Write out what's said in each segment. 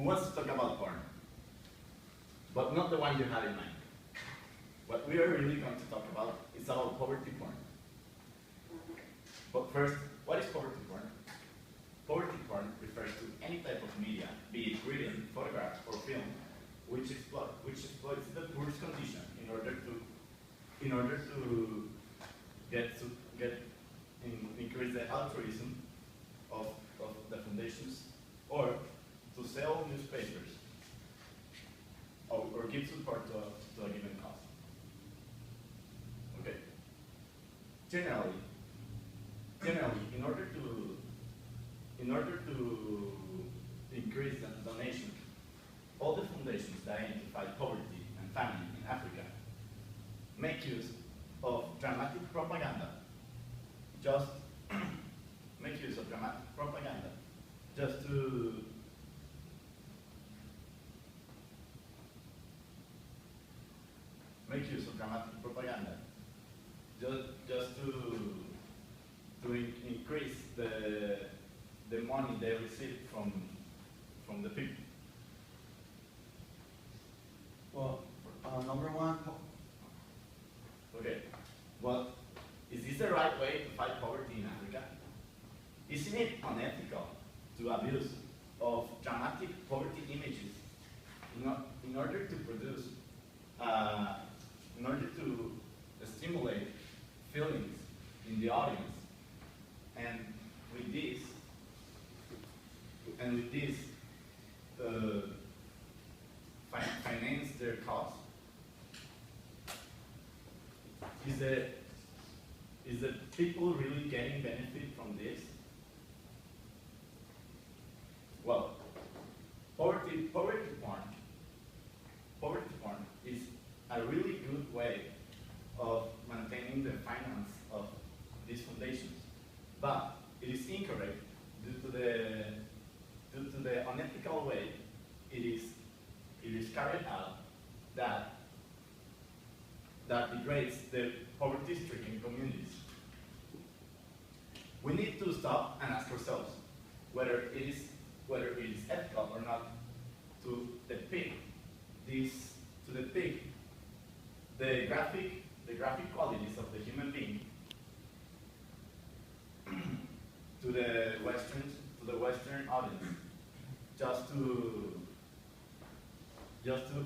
who wants to talk about porn? But not the one you had in mind. What we are really going to talk about is about poverty porn. But first, what is poverty porn? Poverty porn refers to any type of media, be it written, photograph, or film, which exploits the poor's condition in order to increase the altruism of the foundations, or to sell newspapers, or give support to a given cause. Okay. Generally, in order to increase the donation, all the foundations that identify poverty and famine in Africa make use of dramatic propaganda. Just make use of dramatic propaganda just to make use of dramatic propaganda just to increase the money they receive from the people. Well, number one. Okay. Well, is this the right way to fight poverty in Africa? Isn't it unethical to abuse of dramatic poverty images in order to produce, in order to stimulate feelings in the audience, and with this, finance their cause? Is the people really getting benefit from this? Well, poverty porn is a really good way of maintaining the finance of these foundations, but it is incorrect due to the unethical way it is carried out that degrades the poverty-stricken communities. We need to stop and ask ourselves whether it is ethical or not to depict the graphic qualities of the human being to the Western audience, just to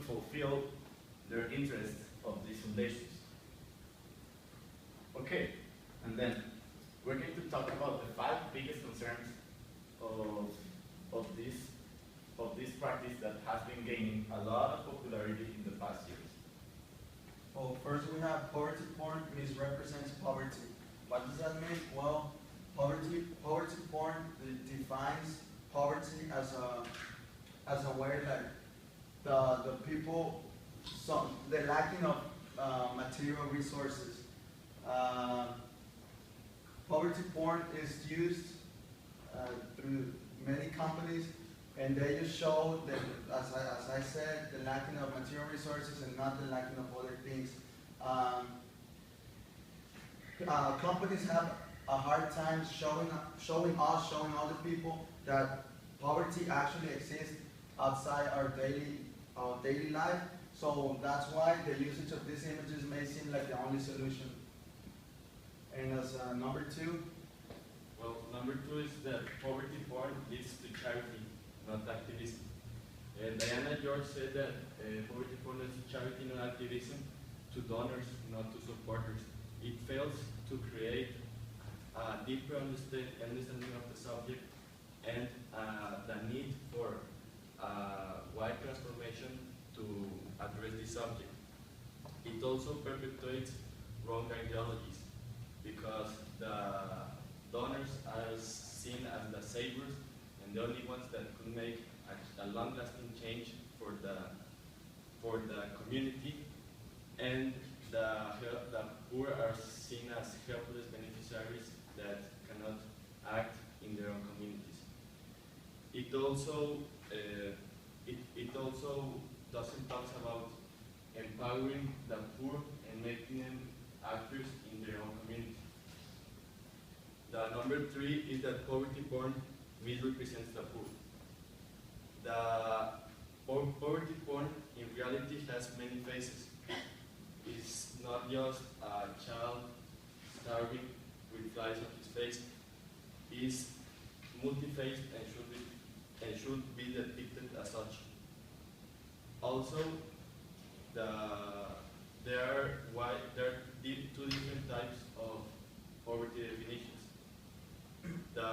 fulfill their interests of these foundations. Okay, and then we're going to talk about the 5 biggest concerns of this practice that has been gaining a lot of popularity in the past years. Well, first we have poverty porn misrepresents poverty. What does that mean? Well, poverty porn defines poverty as a way that the people, the lacking of material resources. Poverty porn is used through many companies, and they just show that, as I said, the lacking of material resources and not the lacking of other things. Companies have a hard time showing other people that poverty actually exists outside our daily life. So that's why the usage of these images may seem like the only solution. And as number 2. Well, number 2 is that poverty porn leads to charity, not activism. Diana George said that poverty porn is charity, not activism, to donors, not to supporters. It fails to create a deeper understanding of the subject and the need for wide transformation to address this subject. It also perpetuates wrong ideologies, because the donors are seen as the saviors and the only ones that could make a long-lasting change for the community, and the poor are seen as helpless beneficiaries that cannot act in their own communities. It also doesn't talk about empowering the poor and making them actors in their own community. The number 3 is that poverty porn misrepresents the poor. The has many faces. It's not just a child starving with flies on his face. It's multi-faced and should be depicted as such. Also, there are two different types of poverty definitions. The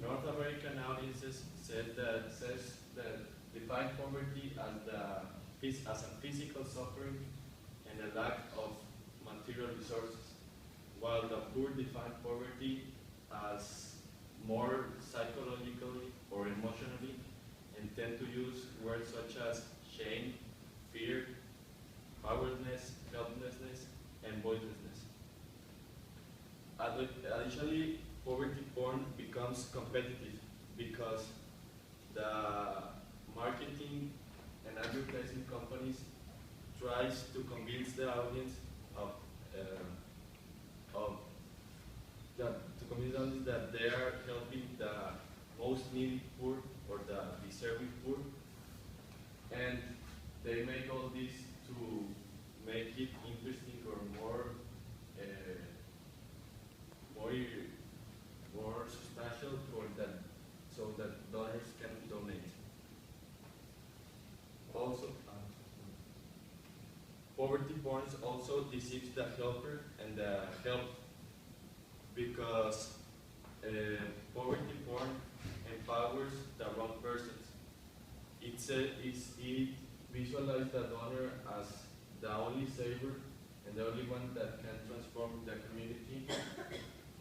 North American audiences says that define poverty as a physical suffering and a lack of material resources, while the poor define poverty as more psychologically or emotionally and tend to use words such as shame, fear, powerlessness, helplessness, and voicelessness. Additionally, poverty porn becomes competitive because the marketing and advertising companies tries to convince the audience that they are helping the most needy poor or the deserving poor, and they make all this to make it interesting or more substantial for that, so that donors can donate. Also, poverty porn also deceives the helper and the helped, because poverty porn empowers the wrong persons. It visualizes the donor as the only savior and the only one that can transform the community,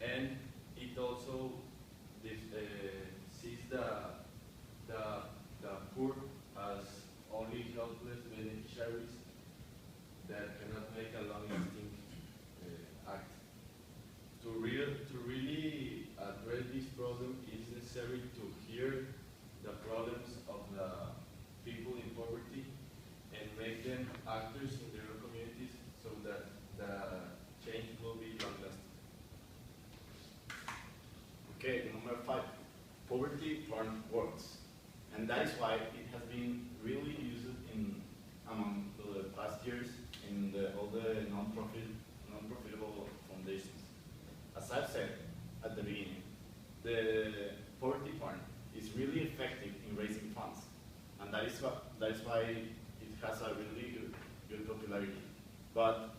and it also sees the poor as only helpless beneficiaries that cannot make a long-lasting act. To really address this problem, it is necessary to hear the problems of the people in poverty and make them actors in their own communities, so that the change will be long-lasting. Okay, number 5, poverty porn works, and that is why it has been really used among the past years in all the non-profitable foundations. As I've said at the beginning, the poverty porn is really effective in raising funds, and that is why it has a really good popularity. But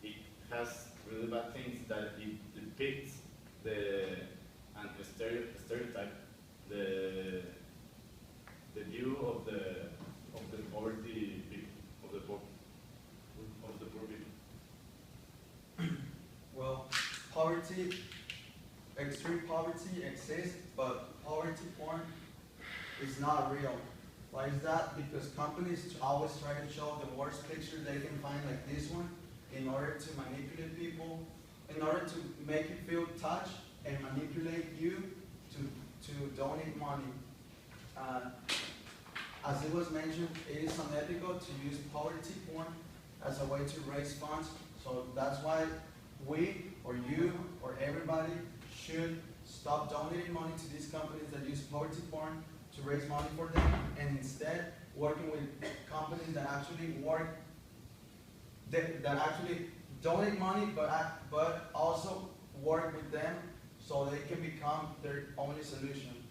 it has really bad things, that it depicts and stereotype the view of the poverty people, of the poor people. Well, extreme poverty exists, but poverty porn is not real. Why is that? Because companies always try to show the worst picture they can find, like this one, in order to manipulate people, in order to make you feel touched and manipulate you to donate money. As it was mentioned, it is unethical to use poverty porn as a way to raise funds. So that's why we, or you, or everybody should stop donating money to these companies that use poverty porn to raise money for them, and instead working with companies that actually that actually donate money, but also work with them so they can become their only solution.